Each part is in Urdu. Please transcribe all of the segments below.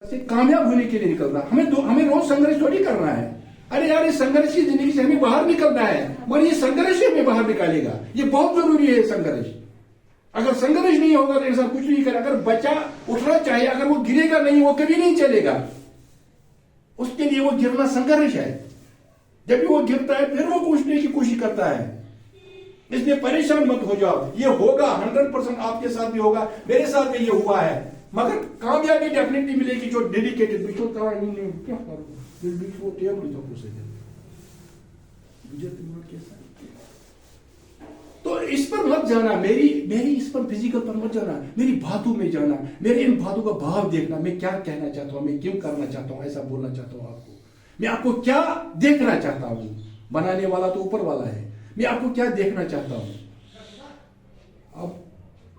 سے کامیاب ہونے کے لیے نکلنا. ہمیں روز سنگرش تھوڑی کرنا ہے. ارے یار اس سنگرش کی زندگی سے ہمیں باہر نکلنا ہے مگر یہ سنگرش ہمیں باہر نکالے گا. یہ بہت ضروری ہے سنگرش. اگر سنگرش نہیں ہوگا تو انسان کچھ نہیں کرے. اگر بچہ اٹھنا چاہے اگر وہ گرے گا نہیں وہ کبھی نہیں چلے گا. اس کے لیے وہ گرنا سنگرش ہے. جب بھی وہ گرتا ہے پھر وہ اٹھنے کی کوشش کرتا ہے. اس لیے پریشان مت ہو جاؤ. یہ ہوگا 100% آپ کے ساتھ بھی ہوگا. میرے ساتھ بھی یہ ہوا ہے. مگر کامیابی ڈیفینیٹلی ملے گی جو ڈیڈیکیٹڈ بھی کیا کروں وہ ٹیبل کیسا. تو اس پر مت جانا. میری اس پر فزیکل پر مت جانا. میری باتوں میں جانا. میرے ان باتوں کا بھاو دیکھنا. میں کیا کہنا چاہتا ہوں, میں کیوں کرنا چاہتا ہوں, ایسا بولنا چاہتا ہوں آپ کو. میں آپ کو کیا دیکھنا چاہتا ہوں. بنانے والا تو اوپر والا ہے. میں آپ کو کیا دیکھنا چاہتا ہوں.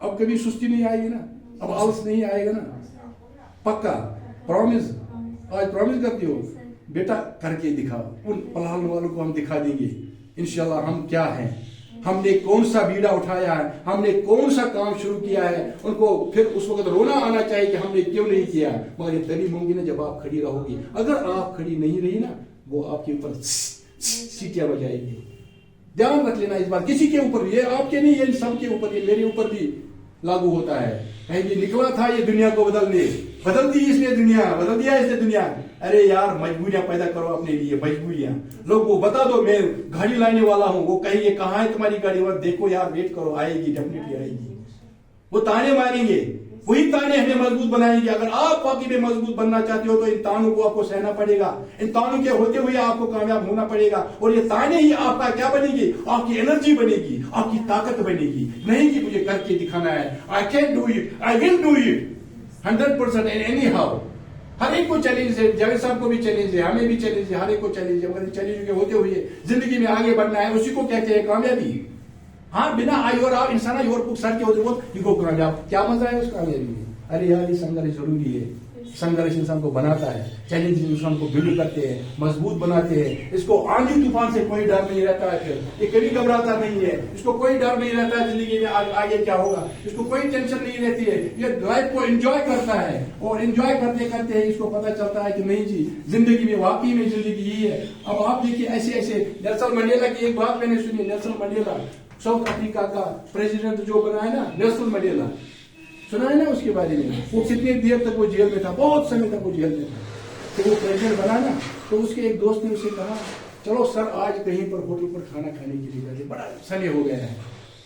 اب کبھی سستی نہیں آئے گی نا. اب آلس نہیں آئے گا نا. پکا پرومس. آج پرومس کرتی ہو بیٹا کر کے دکھاؤ. ان پلان والوں کو ہم دکھا دیں گے انشاءاللہ ہم کیا ہیں. ہم نے کون سا بیڑا اٹھایا ہے, ہم نے کون سا کام شروع کیا ہے. ان کو پھر اس وقت رونا آنا چاہیے کہ ہم نے کیوں نہیں کیا. مگر یہ تبھی ممکن ہے جب آپ کھڑی رہو گی. اگر آپ کھڑی نہیں رہی نا وہ آپ کے اوپر سیٹیاں بجائے گی. دھیان رکھ لینا اس بات. کسی کے اوپر بھی, یہ آپ کے نہیں, یہ سب کے اوپر, یہ میرے اوپر بھی لاگو ہوتا ہے. یہ نکلا تھا یہ دنیا کو بدلنے. بدل دی اس نے دنیا, بدل دیا اس نے دنیا. ارے یار مجبوریاں پیدا کرو اپنے لیے. مجبوریاں لوگ وہ بتا دو میں گاڑی لانے والا ہوں. وہ کہیں یہ کہاں ہے تمہاری گاڑی. وہ دیکھو یار ویٹ کرو آئے گی, ڈیفینیٹلی آئے گی. وہ تانے ماریں گے. وہی تانے ہمیں مضبوط بنائیں گے. اگر آپ واقعی میں مضبوط بننا چاہتے ہو تو ان تانوں کو آپ کو سہنا پڑے گا. ان تانوں کے ہوتے ہوئے آپ کو کامیاب ہونا پڑے گا. اور یہ تانے ہی آپ کا کیا بنے گی, آپ کی انرجی بنے گی, آپ کی طاقت بنے گی. نہیں کہ مجھے کر کے دکھانا ہے. I can do it, I will do it 100% and anyhow. ہر ایک کو چیلنج ہے. جاوید صاحب کو بھی چیلنج ہے, ہمیں بھی چیلنج ہے, ہر ایک کو چیلنج ہے. مگر چیلنج کے ہوتے ہوئے زندگی میں آگے بڑھنا ہے. اسی کو کہتے ہیں کامیابی. ہاں بنا آئی اور آپ انسان آئی اور سر کے ہوتے وقت یہ کو کامیاب. کیا مزہ ہے اس کامیابی میں. ارے یار یہ سنگرش ضروری ہے. سنگرش انسان کو بناتا ہے. چیلنج انسان کو بلڈ کرتے ہیں, مضبوط بناتے ہیں. اس کو آندھی طوفان سے کوئی ڈر نہیں رہتا ہے. پھر یہ کبھی گھبراتا نہیں ہے. اس کو کوئی ڈر نہیں رہتا ہے زندگی میں آگے کیا ہوگا. اس کو کوئی ٹینشن نہیں رہتی ہے. یہ لائف کو انجوائے کرتا ہے. اور انجوائے کرتے کرتے اس کو پتا چلتا ہے کہ نہیں جی زندگی میں واقعی میں زندگی یہی ہے. اب آپ دیکھیے ایسے ایسے نیلسن منڈیلا کی ایک بات میں نے سنی. نیلسن منڈیلا ساؤتھ افریقہ کا پریزیڈنٹ جو بنا ہے نا, نیلسن منڈیلا, سنا ہے نا اس کے بارے میں. وہ کتنی دیر تک وہ جیل میں تھا, بہت سمے تک وہ جیل میں تھا. تو وہ پریزیڈنٹ بنا نا تو اس کے ایک دوست نے اسے کہا چلو سر آج کہیں پر ہوٹل پر کھانا کھانے کے لیے جاتے, بڑا سمے ہو گیا ہے.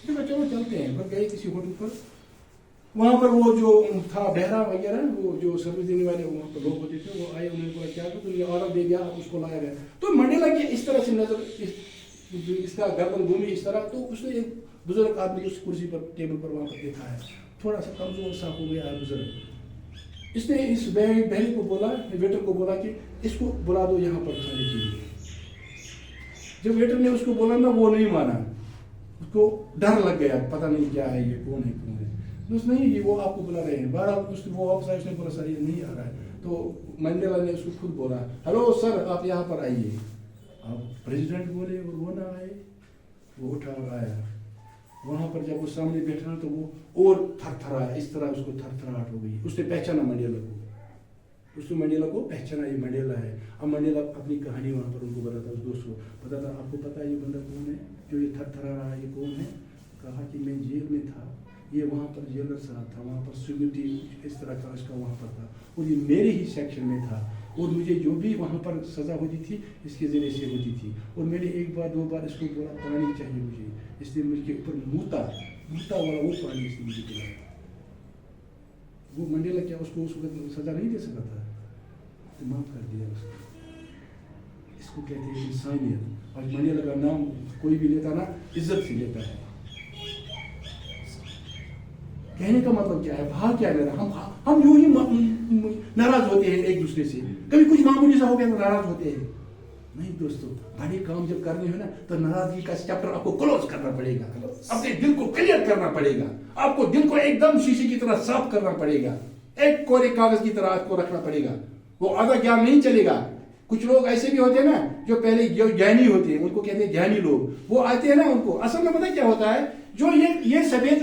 چلو چلتے ہیں. پر گئے کسی ہوٹل پر. وہاں پر وہ جو تھا بہرا وغیرہ وہ جو سروس دینے والے وہاں پر لوگ ہوتے تھے, وہ آئے, انہوں نے بولا کیا تو یہ آرڈر دے دیا, اس کو لایا گیا. تو منڈیلا کی اس طرح سے نظر, اس کا گردن گھومی اس طرح. تو اس نے ایک بزرگ آدمی اس کرسی پر ٹیبل پر وہاں پر دیکھا ہے, تھوڑا سا کمزور سا ہو گیا ہے بزرگ. اس نے اس بہن کو بولا, ویٹر کو بولا کہ اس کو بلا دو یہاں پر کھانے کے لیے. جب ویٹر نے اس کو بولا نا وہ نہیں مانا. اس کو ڈر لگ گیا, پتہ نہیں کیا ہے یہ, کون ہے کون ہے. دوست نہیں یہ وہ آپ کو بلا رہے ہیں. بہرحال وہ واپس آئے, اس نے بولا سر یہ نہیں آ رہا ہے. تو منڈیلا نے اس کو خود بولا ہلو سر آپ یہاں پر آئیے. آپ پریزیڈنٹ بولے اور وہ نہ آئے. وہ اٹھا اور آیا. وہاں پر جب وہ سامنے بیٹھا تو وہ اور تھر تھرایا. اس طرح اس کو تھر تھراہٹ ہو گئی. اس نے پہچانا منڈیلا کو. اس نے منڈیلا کو پہچانا یہ منڈیلا ہے. اب منڈیلا اپنی کہانی وہاں پر ان کو بتاتا, اس دوست کو بتاتا آپ کو پتا یہ بندہ کون ہے جو یہ تھر تھرا رہا ہے, یہ کون ہے. کہا کہ میں جیل میں تھا, یہ وہاں پر جیلر صاحب تھا, وہاں پر سیکورٹی اس طرح کا اس کا وہاں پر تھا, اور یہ میرے ہی سیکشن میں تھا. اور مجھے جو بھی وہاں پر سزا ہوتی تھی اس کے ذریعے سے ہوتی تھی. اور میں نے ایک بار دو بار اس کو بولا پانی چاہیے مجھے, اس لیے مجھ کے اوپر موتا والا وہ پانی اس نے مجھے پلایا. وہ منڈیلا کیا اس کو اس وقت سزا نہیں دے سکا تھا, تو معاف کر دیا اس کو. اس کو کہتے ہیں انسانیت. اور منڈیلا کا نام کوئی بھی لیتا نا عزت سے لیتا ہے. کہنے کا مطلب کیا ہے, بھاگ کیا ہے میرا. ہم یوں ہی ناراض ہوتے ہیں ایک دوسرے سے. کبھی کچھ معمولی سا ہو گیا تو ناراض ہوتے ہیں. نہیں دوستو, بڑے کام جب کرنے ہو نا تو ناراضگی کا چیپٹر آپ کو کلوز کرنا پڑے گا. اپنے دل کو کلیئر کرنا پڑے گا. آپ کو دل کو ایک دم شیشے کی طرح صاف کرنا پڑے گا. ایک کورے کاغذ کی طرح آپ کو رکھنا پڑے گا. وہ آدھا گیان نہیں چلے گا. کچھ لوگ ایسے بھی ہوتے ہیں نا جو پہلے جینی ہوتے ہیں, ان کو کہتے ہیں جینی لوگ. وہ آتے ہیں نا, ان کو اصل میں پتہ کیا ہوتا ہے, جو یہ سفید